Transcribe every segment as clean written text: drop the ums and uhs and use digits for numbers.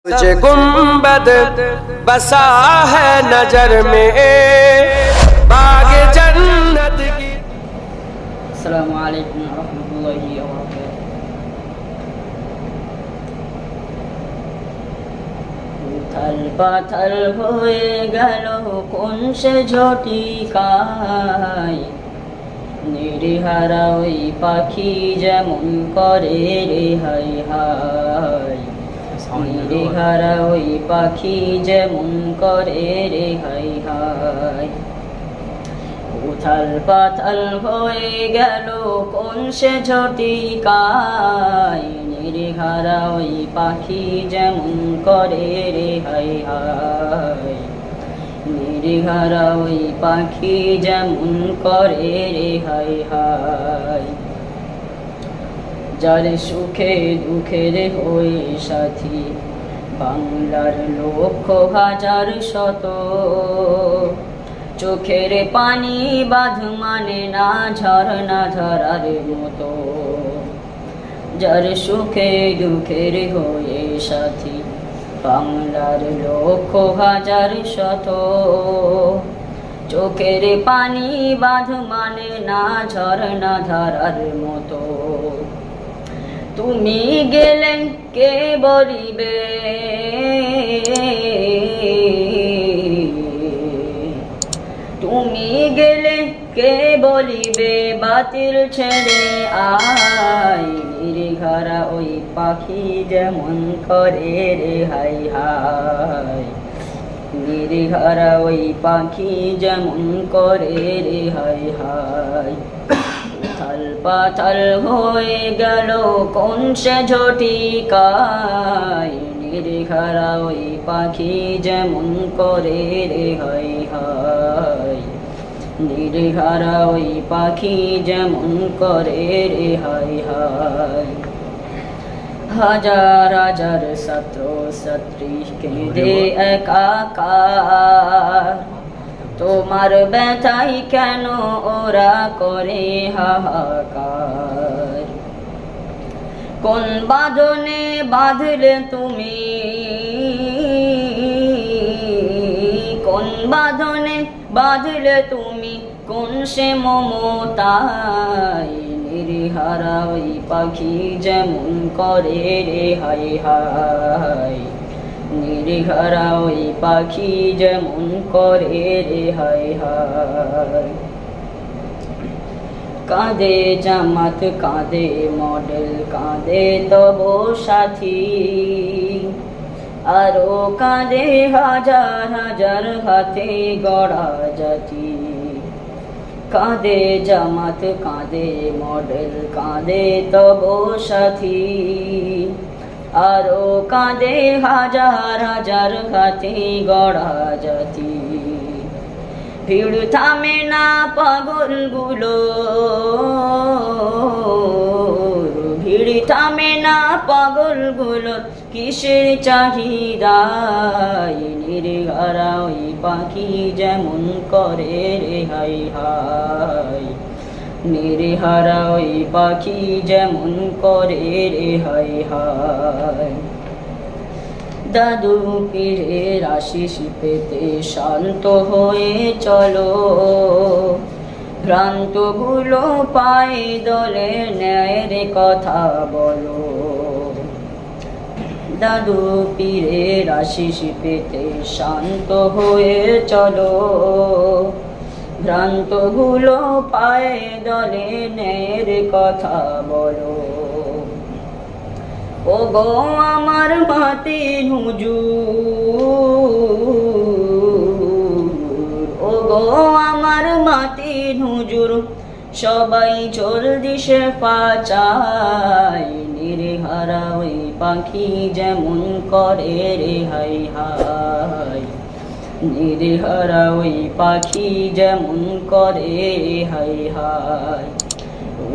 तुझे गुंबद बसा है नजर में बाग जन्नत की। अस्सलामु अलैकुम रहमतुल्लाहि व बाराकातुहू। उथल पाथल হয়ে গেল কোন সে ঝটিকায়, নির্হারা ওই পাখি যেমন করে রে হাই হাই। নির্হারা ওই পাখি যেমন করে রে হাই হাই। উথাল পাথাল হয়ে গেল কোন সে ঝটিকায়, নির্হারা ওই পাখি যেমন করে রে হাই হাই। নির্হারা ওই পাখি যেমন করে রে হাই হাই। যার সুখে দুঃখের হয়ে সাথী, বাংলার লক্ষ হাজার শত, চোখের পানি বাঁধ মানে না ঝরনা ঝরার মতো। যার সুখে দুঃখের হয়ে সাথী, বাংলার লক্ষ হাজার শত, চোখের পানি বাঁধ মানে না ঝরনা ধারার মতো। তুমি গেলে কে বলিবে, তুমি গেলে কে বলিবে বাতিল ছেড়ে আয়। নির্ঘরা ওই পাখি যেমন করে রে হাই হাই। নির্ঘরা ওই পাখি যেমন করে রে হাই হাই। উথাল পাথাল হয়ে গেল কোন সে ঝটিকায়, নির্ঘরা ওই পাখি যেমন করে রে হাই হাই। নির্ঘরা ওই পাখি যেমন করে রে হাই হাই। হাজার হাজার ছাত্র ছাত্রী কেঁদে একাকার, তোমার ব্যথাই কেন ওরা করে হাহাকার। কোন বাঁধনে বাঁধলে তুমি, কোন বাঁধনে বাঁধলে তুমি কোন সে মমতায়। নির্হারা ওই পাখি যেমন করে রে হাই হাই। নির্হারা ওই পাখি যেমন করে রে হাই হাই। কাঁদে জামাত কাঁদে মডেল কাঁদে তব সাথী, আরো কাঁদে হাজার হাজার হাতে গড়া জাতি। কাঁদে জামাত কাঁদে মডেল কাঁদে তব সাথী, আরো কাঁদে হাজার হাজার হাতে গড়া জাতি। ভিড় থামে না পাগলগুলো, ভিড় থামে না পাগলগুলো কিসের চাহিদায়। নির্ঘরা ওই পাখি যেমন করে রে হাই হাই। নির্হারা ওই পাখি যেমন করে রে হাই হাই। দাদু পীরের আশিস পেতে শান্ত হয়ে চলো, ভ্রান্তগুলো পায়ে দলে ন্যায়ের কথা বলো। দাদু পীরের আশিস পেতে শান্ত হয়ে চলো, ভ্রান্তগুলো পায়ে দলে ন্যায়ের কথা বলো। ও গো আমার মাতির হুজুর, ও গো আমার মাতির হুজুর, সবাই জলদি শেফা চায়। নির্হারা ওই পাখি যেমন করে রে হাই হাই। নির্হারা ওই পাখি যেমন করে রে হাই হাই।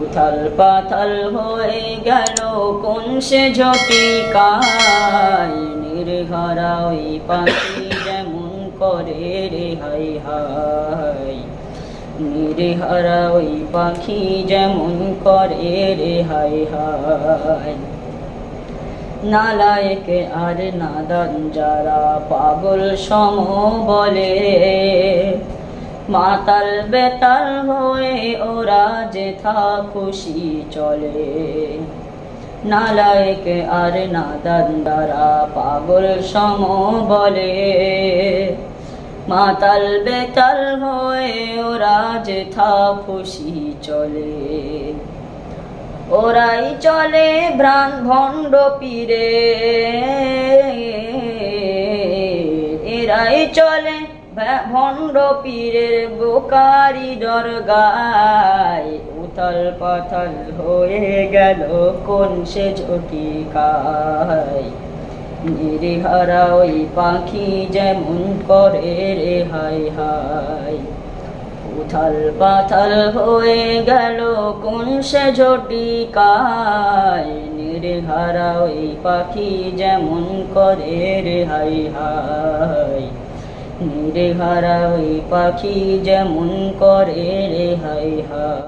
উথাল পাথাল হয়ে গেল কোন সে ঝটিকায়, নির্ঘরা ওই পাখি যেমন করে রে হাই হাই। নির্ঘরা ওই পাখি যেমন করে রে হাই হাই। নালায়েক আর নাদান যারা পাগল সম বলে, মাতাল বেতাল হয়ে ওরা যেথা খুশি চলে। নালায়েক আর নাদান যারা পাগল সম বলে, মাতাল বেতাল হয়ে ওরা যেথা খুশি চলে। ওরাই চলে ভণ্ড পীরে, এরাই চলে ভণ্ড পীরের বোকারি দরগায়। উথাল পাথাল হয়ে গেল কোন সে ঝটিকায়, নির্হারা ওই পাখি যেমন করে রে হাই হাই। উথাল পাথাল হয়ে গেল কোন সে ঝটিকায়, নির্হারা ওই পাখি যেমন করে রে হাই হাই। নির্হারা ওই পাখি যেমন করে রে হাই হাই।